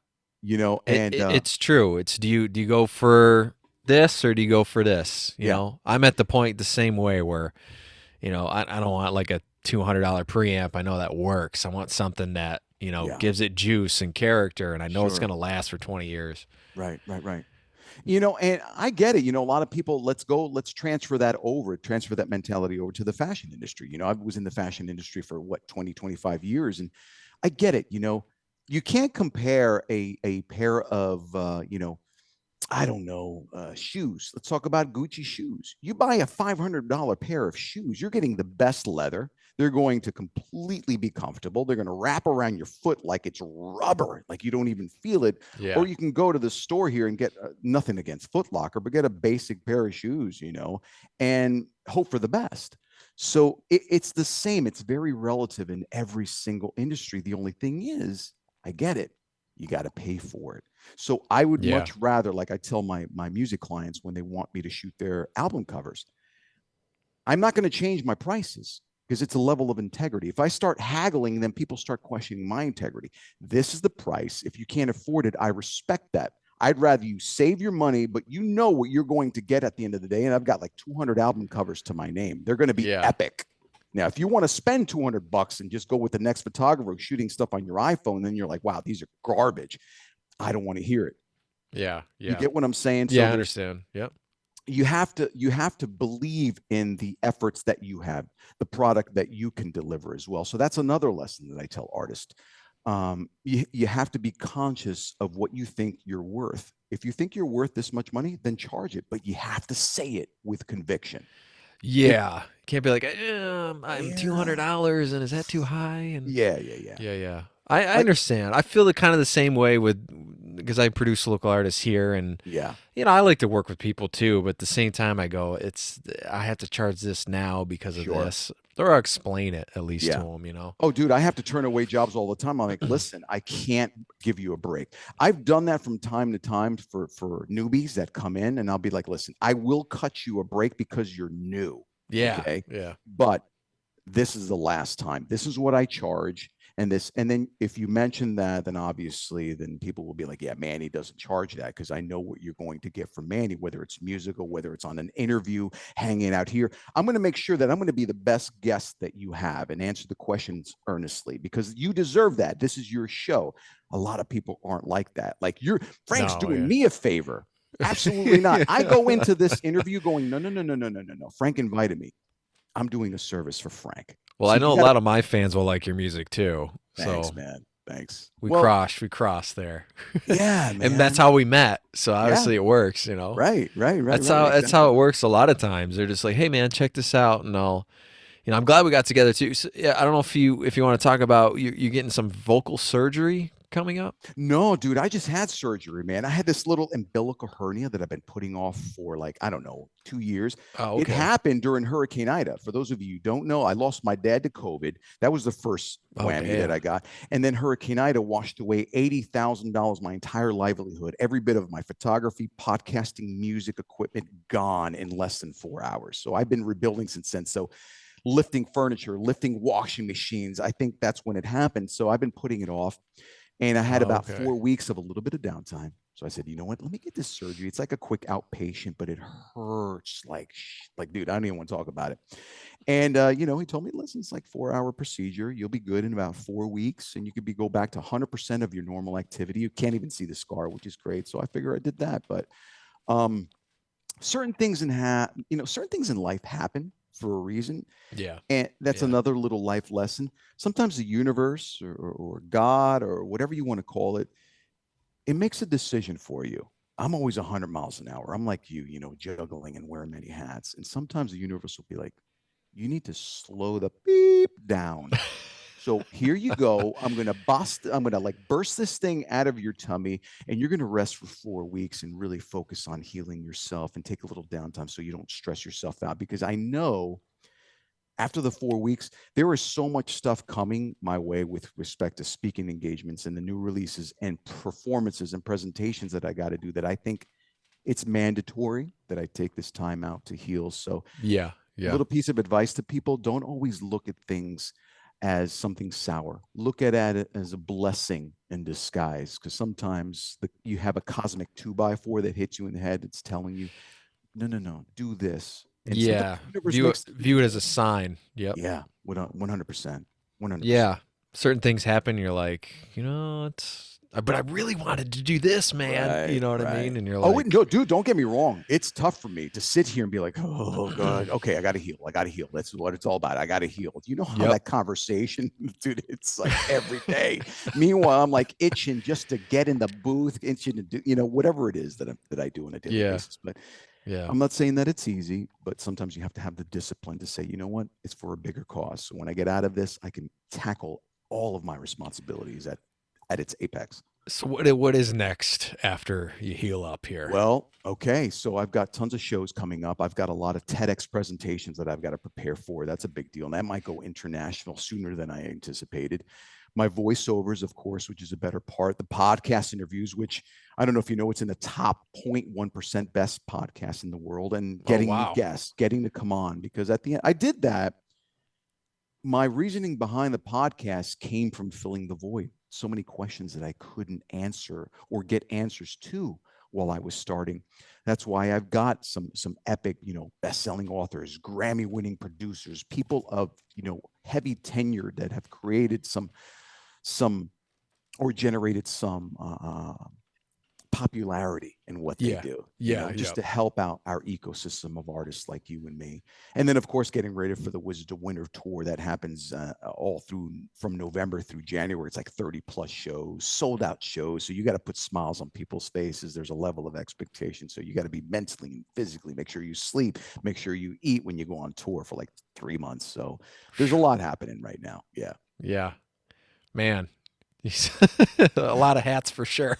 And It's true. It's do you go for this or do you go for this? yeah, I'm at the point the same way where, I don't want like a $200 preamp. I know that works. I want something that, yeah, gives it juice and character and I know it's going sure. to last for 20 years. Right, right, right. And I get it. A lot of people, let's transfer that mentality over to the fashion industry. I was in the fashion industry for what, 20, 25 years. And I get it. You can't compare a pair of, I don't know, shoes. Let's talk about Gucci shoes. You buy a $500 pair of shoes, you're getting the best leather. They're going to completely be comfortable. They're going to wrap around your foot like it's rubber, like you don't even feel it. Or Yeah. you can go to the store here and get nothing against Foot Locker, but get a basic pair of shoes, and hope for the best. So it's the same. It's very relative in every single industry. The only thing is, I get it. You got to pay for it. So I would Yeah. much rather, like I tell my music clients when they want me to shoot their album covers, I'm not going to change my prices because it's a level of integrity. If I start haggling, then people start questioning my integrity. This is the price. If you can't afford it, I respect that. I'd rather you save your money, but you know what you're going to get at the end of the day. And I've got like 200 album covers to my name. They're going to be Yeah. epic. Now, if you want to spend $200 and just go with the next photographer shooting stuff on your iPhone, then you're like, wow, these are garbage. I don't want to hear it. Yeah. You Yeah. get what I'm saying? Yeah, So I there's understand. Yep. you have to believe in the efforts that you have, the product that you can deliver as well. So that's another lesson that I tell artists. You have to be conscious of what you think you're worth. If you think you're worth this much money, then charge it, but you have to say it with conviction. If Yeah. Can't be like, I'm Yeah, $200 and is that too high? And yeah, yeah, yeah. yeah, yeah. I Like, understand. I feel the kind of the same way with because I produce local artists here, and yeah, I like to work with people too. But at the same time, I go, I have to charge this now because of sure. this, or I'll explain it at least to Yeah. them. Oh, dude, I have to turn away jobs all the time. I'm like, listen, I can't give you a break. I've done that from time to time for newbies that come in, and I'll be like, listen, I will cut you a break because you're new. Yeah, Okay. yeah, But this is the last time. This is what I charge. And then if you mention that, then obviously, then people will be like, yeah, Manny doesn't charge that because I know what you're going to get from Manny, whether it's musical, whether it's on an interview, hanging out here. I'm going to make sure that I'm going to be the best guest that you have and answer the questions earnestly because you deserve that. This is your show. A lot of people aren't like that. Like Frank's no, doing yeah. me a favor. Absolutely not. I go into this interview going, no, no, no, no, no, no, no, no. Frank invited me. I'm doing a service for Frank. Well, I So you know a got to lot of my fans will like your music too, Thanks, so man. Thanks. we Well, crossed, we crossed there, yeah, and that's man. how we met. So Yeah. obviously it works. Right, right, right, That's right. how it Exactly. works a lot of times. They're just like, "Hey man, check this out." And I'm glad we got together too. So, yeah, I don't know if you want to talk about you getting some vocal surgery coming up. No, dude, I just had surgery, man. I had this little umbilical hernia that I've been putting off for like, I don't know, 2 years. Oh, It okay. happened during Hurricane Ida. For those of you who don't know, I lost my dad to COVID. That was the first Oh, whammy that I damn. got. And then Hurricane Ida washed away $80,000, my entire livelihood, every bit of my photography, podcasting, music equipment gone in less than 4 hours. So I've been rebuilding since then. So lifting furniture, lifting washing machines, I think that's when it happened. So I've been putting it off. And I had Oh, about okay. 4 weeks of a little bit of downtime. So I said, you know what? Let me get this surgery. It's like a quick outpatient, but it hurts like, dude, I don't even want to talk about it. And he told me, listen, it's like 4 hour procedure. You'll be good in about 4 weeks, and you could go back to 100% of your normal activity. You can't even see the scar, which is great. So I figure I did that. But um, certain things in life happen for a reason, Yeah. and that's Yeah. another little life lesson. Sometimes the universe or God or whatever you want to call it, it makes a decision for you. I'm always 100 miles an hour. I'm like you, juggling and wearing many hats. And sometimes the universe will be like, you need to slow the beep down. So here you go. I'm gonna like burst this thing out of your tummy, and you're gonna rest for 4 weeks and really focus on healing yourself and take a little downtime so you don't stress yourself out. Because I know after the 4 weeks, there is so much stuff coming my way with respect to speaking engagements and the new releases and performances and presentations that I got to do that I think it's mandatory that I take this time out to heal. So, Yeah, a yeah. little piece of advice to people: don't always look at things as something sour. Look at it as a blessing in disguise, because sometimes you have a cosmic 2x4 that hits you in the head. It's telling you, no, no, no, do this. And sometimes Yeah. the universe View it makes the view it as a universe. sign. Yep. Yeah, 100%. 100%. Yeah. Certain things happen, you're like, it's but I really wanted to do this, man. You Right, know what I right. mean? And you're Oh, wait, like, no, dude, don't get me wrong. It's tough for me to sit here and be like, oh, God, okay, I got to heal. I got to heal. That's what it's all about. I got to heal. You know how yep. that conversation, dude, it's like every day. Meanwhile, I'm like itching just to get in the booth, itching to do, whatever it is that I do on a daily Yeah. basis. But Yeah. I'm not saying that it's easy, but sometimes you have to have the discipline to say, you know what, it's for a bigger cause. So when I get out of this, I can tackle all of my responsibilities at its apex. So what is next after you heal up here? Well, okay. So I've got tons of shows coming up. I've got a lot of TEDx presentations that I've got to prepare for. That's a big deal. And that might go international sooner than I anticipated. My voiceovers, of course, which is a better part. The podcast interviews, which I don't know if you know, it's in the top 0.1% best podcast in the world. And Oh getting new wow. guests, getting to come on, because at the end, I did that. My reasoning behind the podcast came from filling the void. So many questions that I couldn't answer or get answers to while I was starting. That's why I've got some epic, best-selling authors, Grammy-winning producers, people of, heavy tenure that have created some or generated some popularity in what they Yeah. do, Yeah. just Yep. to help out our ecosystem of artists like you and me. And then, of course, getting ready for the Wizards of Winter tour that happens all through from November through January. It's like 30 plus shows, sold out shows. So you got to put smiles on people's faces. There's a level of expectation. So you got to be mentally and physically, make sure you sleep, make sure you eat when you go on tour for like 3 months. So there's a lot happening right now. Yeah. Yeah. Man. A lot of hats for sure.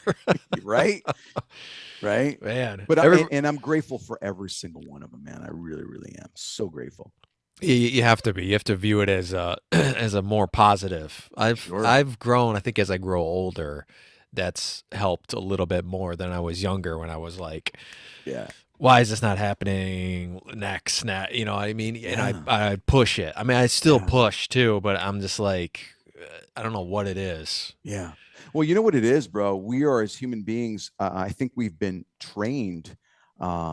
Right. Right. Man. But Every and I'm grateful for every single one of them, man. I really, really am. So grateful. you have to be. You have to view it as a as a more positive. Sure. I've grown. I think as I grow older, that's helped a little bit more than I was younger when I was like, Yeah. why is this not happening next? You know what I mean? And Yeah. I push it. I mean, I still Yeah. push too, but I'm just like, I don't know what it is. Yeah. Well, you know what it is, bro? We are, as human beings, I think we've been trained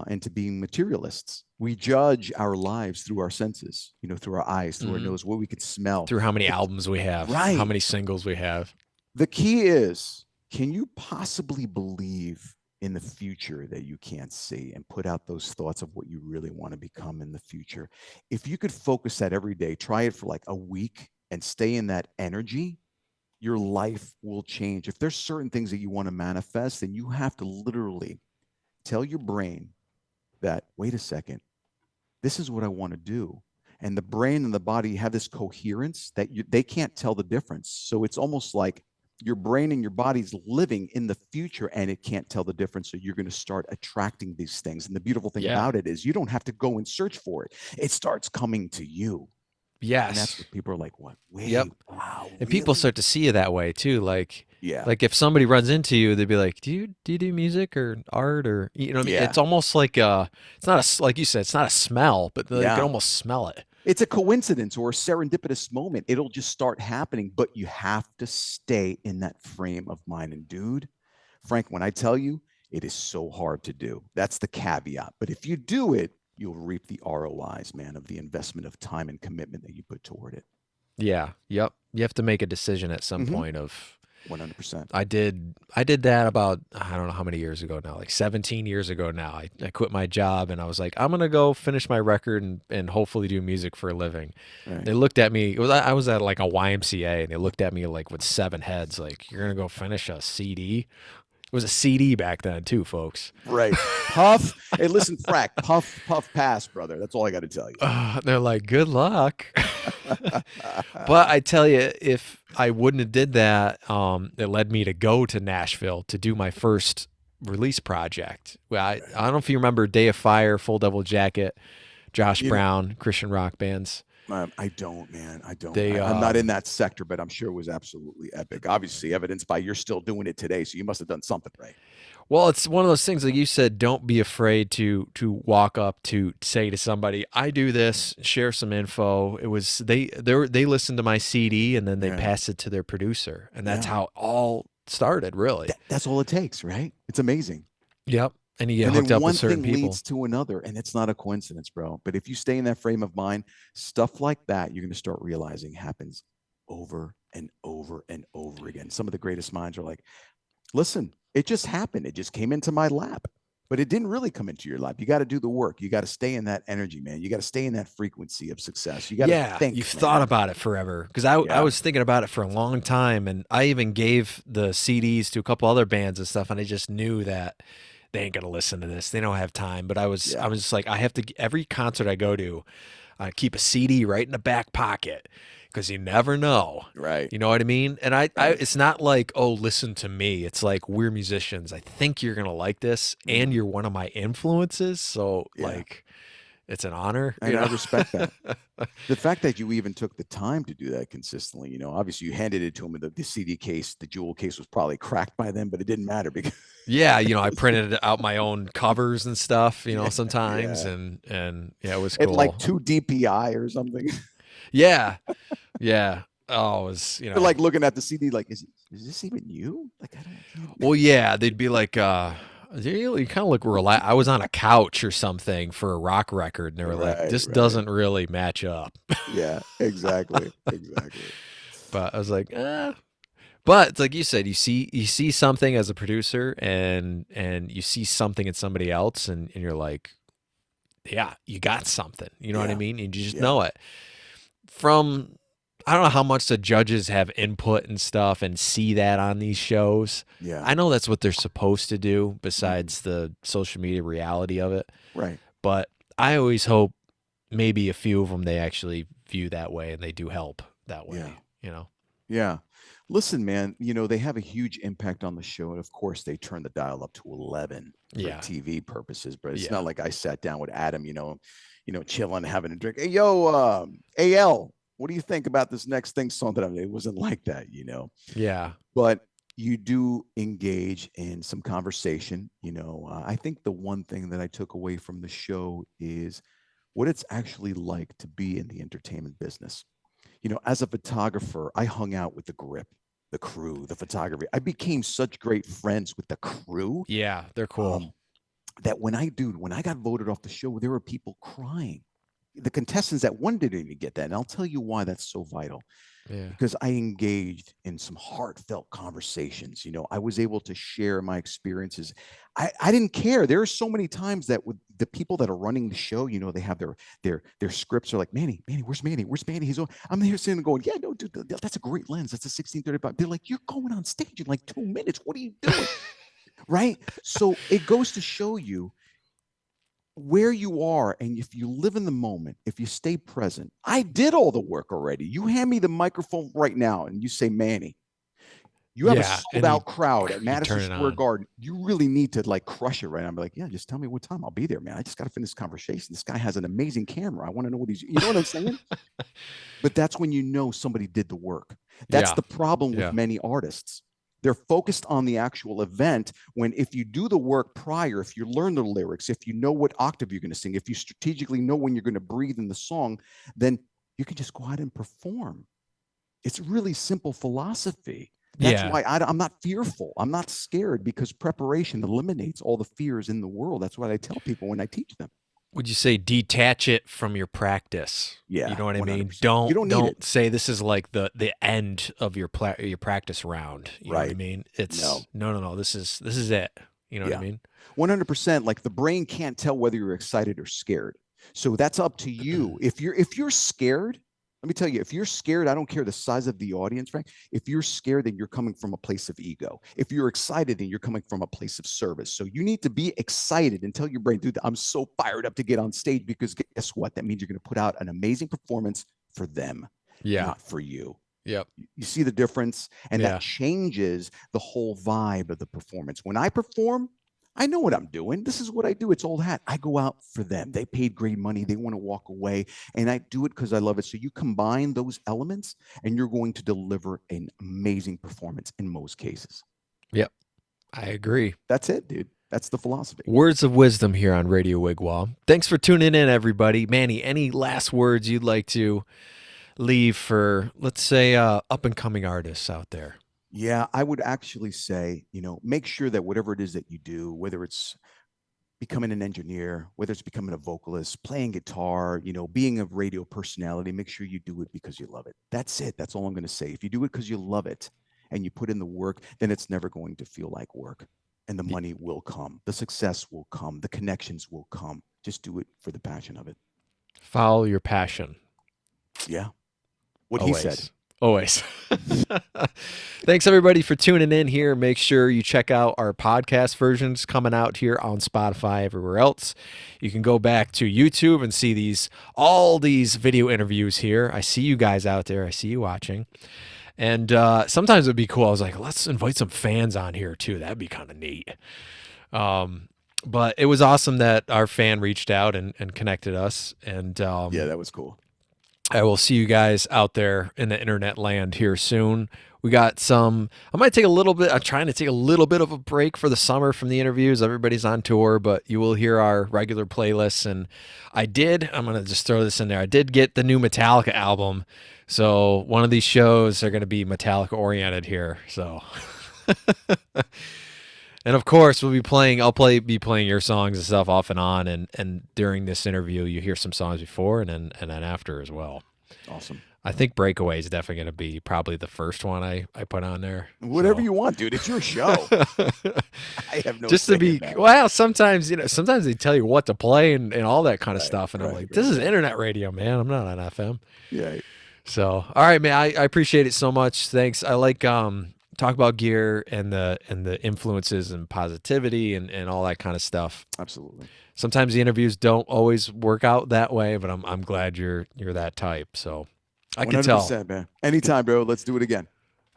into being materialists. We judge our lives through our senses, through our eyes, through our Hmm. nose, what we can smell. Through how many The, albums we have, how right. many singles we have. The key is, can you possibly believe in the future that you can't see and put out those thoughts of what you really want to become in the future? If you could focus that every day, try it for like a week and stay in that energy, your life will change. If there's certain things that you want to manifest, then you have to literally tell your brain that, wait a second, this is what I want to do. And the brain and the body have this coherence that they can't tell the difference. So it's almost like your brain and your body's living in the future and it can't tell the difference. So you're going to start attracting these things. And the beautiful thing Yeah. about it is you don't have to go and search for it. It starts coming to you. And that's Yes. what people are like, what? Yep. Wait, wow, And people really? start to see you that way too. Yeah. Like if somebody runs into you, they'd be like, "Do you do music or art or what I mean?" Yeah. It's almost like it's not like you said, it's not a smell, but they can Yeah. almost smell it. It's a coincidence or a serendipitous moment. It'll just start happening, but you have to stay in that frame of mind. And dude, Frank, when I tell you, it is so hard to do. That's the caveat. But if you do it, you'll reap the ROIs, man, of the investment of time and commitment that you put toward it. Yeah. Yep. You have to make a decision at some Mm-hmm. point of 100%. I did that about I don't know how many years ago now, like 17 years ago now. I quit my job and I was like, I'm gonna go finish my record and hopefully do music for a living. Right. They looked at me. I was at like a YMCA and they looked at me like with seven heads, like you're gonna go finish a CD. It was a CD back then too, folks. Right. Puff. Hey, listen, Frack. Puff, puff, pass, brother. That's all I got to tell you. They're like, good luck. But I tell you, if I wouldn't have did that, it led me to go to Nashville to do my first release project. Well, I don't know if you remember Day of Fire, Full Devil Jacket, Josh You know, Brown, Christian rock bands. I don't, man. I don't. They I'm not in that sector, but I'm sure it was absolutely epic. Obviously, evidenced by you're still doing it today, so you must have done something right. Well, it's one of those things like you said, don't be afraid to walk up to say to somebody, I do this, share some info. It was they listened to my CD and then they Yeah. passed it to their producer. And that's Yeah. how it all started, really. That's all it takes, right? It's amazing. Yep. And you get And hooked then up one with certain thing people. leads to another, and it's not a coincidence, bro. But if you stay in that frame of mind, stuff like that, you're going to start realizing happens over and over and over again. Some of the greatest minds are like, listen, it just happened. It just came into my lap, but it didn't really come into your lap. You got to do the work. You got to stay in that energy, man. You got to stay in that frequency of success. You got to Yeah, think, you've man. thought about it forever. Because I Yeah. was thinking about it for a long time, and I even gave the CDs to a couple other bands and stuff, and I just knew that they ain't gonna listen to this. They don't have time. But I was Yeah. just like, I have to every concert I go to, I keep a CD right in the back pocket because you never know. Right. You know what I mean? And I Right. it's not like, oh, listen to me. It's like we're musicians. I think you're gonna like this, and you're one of my influences. So Yeah. like, it's an honor. And You I know? respect that. The fact that you even took the time to do that consistently, obviously you handed it to him, and the CD case, the jewel case was probably cracked by then, but it didn't matter because Yeah, I printed out my own covers and stuff, yeah, sometimes, yeah. and yeah, it was At like cool. 2 DPI or something. Yeah, yeah. Oh, it was They're like looking at the CD, like, is this even you? Like, I don't. Well, yeah, they'd be like, you kind of look relaxed. I was on a couch or something for a rock record, and they were like, Right, this right. doesn't really match up. Yeah, exactly, exactly. But I was like, But it's like you said, you see something as a producer, and you see something in somebody else, and you're like, yeah, you got something. You know what I Yeah, mean? And you just yeah, know it. From I don't know how much the judges have input and stuff and see that on these shows. yeah. I know that's what they're supposed to do Mhm. besides the social media reality of it. Right. But I always hope maybe a few of them they actually view that way and they do help that Yeah. way. Yeah. Listen, man, they have a huge impact on the show. And of course, they turn the dial up to 11 for Yeah. TV purposes. But it's Yeah. not like I sat down with Adam, chilling, having a drink. Hey, yo, AL, what do you think about this next thing song that I made? It wasn't like that. Yeah. But you do engage in some conversation. I think the one thing that I took away from the show is what it's actually like to be in the entertainment business. As a photographer, I hung out with the grip, the crew, the photography. I became such great friends with the crew Yeah, they're cool. that when I got voted off the show, there were people crying. The contestants that one didn't even get that. And I'll tell you why that's so vital. Yeah. Because I engaged in some heartfelt conversations. I was able to share my experiences. I didn't care. There are so many times that with the people that are running the show, they have their scripts are like, Manny, where's Manny? Where's Manny? I'm here sitting going, yeah, no, dude, that's a great lens. That's a 1635. They're like, you're going on stage in like 2 minutes. What are you doing? Right. So it goes to show you where you are, and if you live in the moment, if you stay present. I did all the work already. You hand me the microphone right now and you say, Manny, you have a Yeah, sold and out crowd at you Madison turn it Square on. Garden. You really need to like crush it right now. I'm like, yeah, just tell me what time. I'll be there, man. I just got to finish this conversation. This guy has an amazing camera. I want to know what you know what I'm saying? But that's when somebody did the work. That's Yeah. the problem with Yeah. many artists. They're focused on the actual event when if you do the work prior, if you learn the lyrics, if you know what octave you're going to sing, if you strategically know when you're going to breathe in the song, then you can just go out and perform. It's really simple philosophy. That's Yeah. why I'm not fearful. I'm not scared because preparation eliminates all the fears in the world. That's what I tell people when I teach them. Would you say detach it from your practice? You Yeah, know what I mean? 100%. You don't need it. Don't say this is like the end of your practice round. You know what I Right. mean? It's No. no. This is it. You know what I Yeah. mean? 100%. Like the brain can't tell whether you're excited or scared. So that's up to you. If you're scared, Let me tell you, if you're scared, I don't care the size of the audience, Frank. If you're scared, then you're coming from a place of ego. If you're excited, then you're coming from a place of service. So you need to be excited and tell your brain, dude, I'm so fired up to get on stage, because guess what? That means you're going to put out an amazing performance for them, not for you. Yep. You see the difference? And that changes the whole vibe of the performance. When I perform, I know what I'm doing. This is what I do. It's old hat. I go out for them. They paid great money. They want to walk away. And I do it because I love it. So you combine those elements and you're going to deliver an amazing performance in most cases. Yep. I agree. That's it, dude. That's the philosophy. Words of wisdom here on Radio Wigwam. Thanks for tuning in, everybody. Manny, any last words you'd like to leave for, let's say, up and coming artists out there? Yeah, I would actually say, make sure that whatever it is that you do, whether it's becoming an engineer, whether it's becoming a vocalist, playing guitar, being a radio personality, make sure you do it because you love it. That's it. That's all I'm going to say. If you do it because you love it and you put in the work, then it's never going to feel like work. And the money will come. The success will come. The connections will come. Just do it for the passion of it. Follow your passion. Yeah. What he said. Always. Thanks, everybody, for tuning in here. Make sure you check out our podcast versions coming out here on Spotify, everywhere else. You can go back to YouTube and see all these video interviews here. I see you guys out there. I see you watching. And sometimes it'd be cool. I was like, let's invite some fans on here, too. That'd be kind of neat. But it was awesome that our fan reached out and connected us. And yeah, that was cool. I will see you guys out there in the internet land here soon. We got I'm trying to take a little bit of a break for the summer from the interviews. Everybody's on tour, but you will hear our regular playlists. And I'm going to just throw this in there. I did get the new Metallica album. So one of these shows are going to be Metallica oriented here. So, and of course I'll be playing your songs and stuff off and on. And during this interview, you hear some songs before and then after as well. Awesome. I think Breakaway is definitely going to be probably the first one I put on there. Whatever you want, dude. It's your show. I have no. Just to be sometimes they tell you what to play and all that kind of stuff, and I'm like, this is internet radio, man. I'm not on FM. Yeah. So, all right, man. I appreciate it so much. Thanks. I like talk about gear and the influences and positivity and all that kind of stuff. Absolutely. Sometimes the interviews don't always work out that way, but I'm glad you're that type. So. I can tell. Man. Anytime, bro. Let's do it again.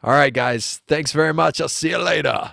All right, guys. Thanks very much. I'll see you later.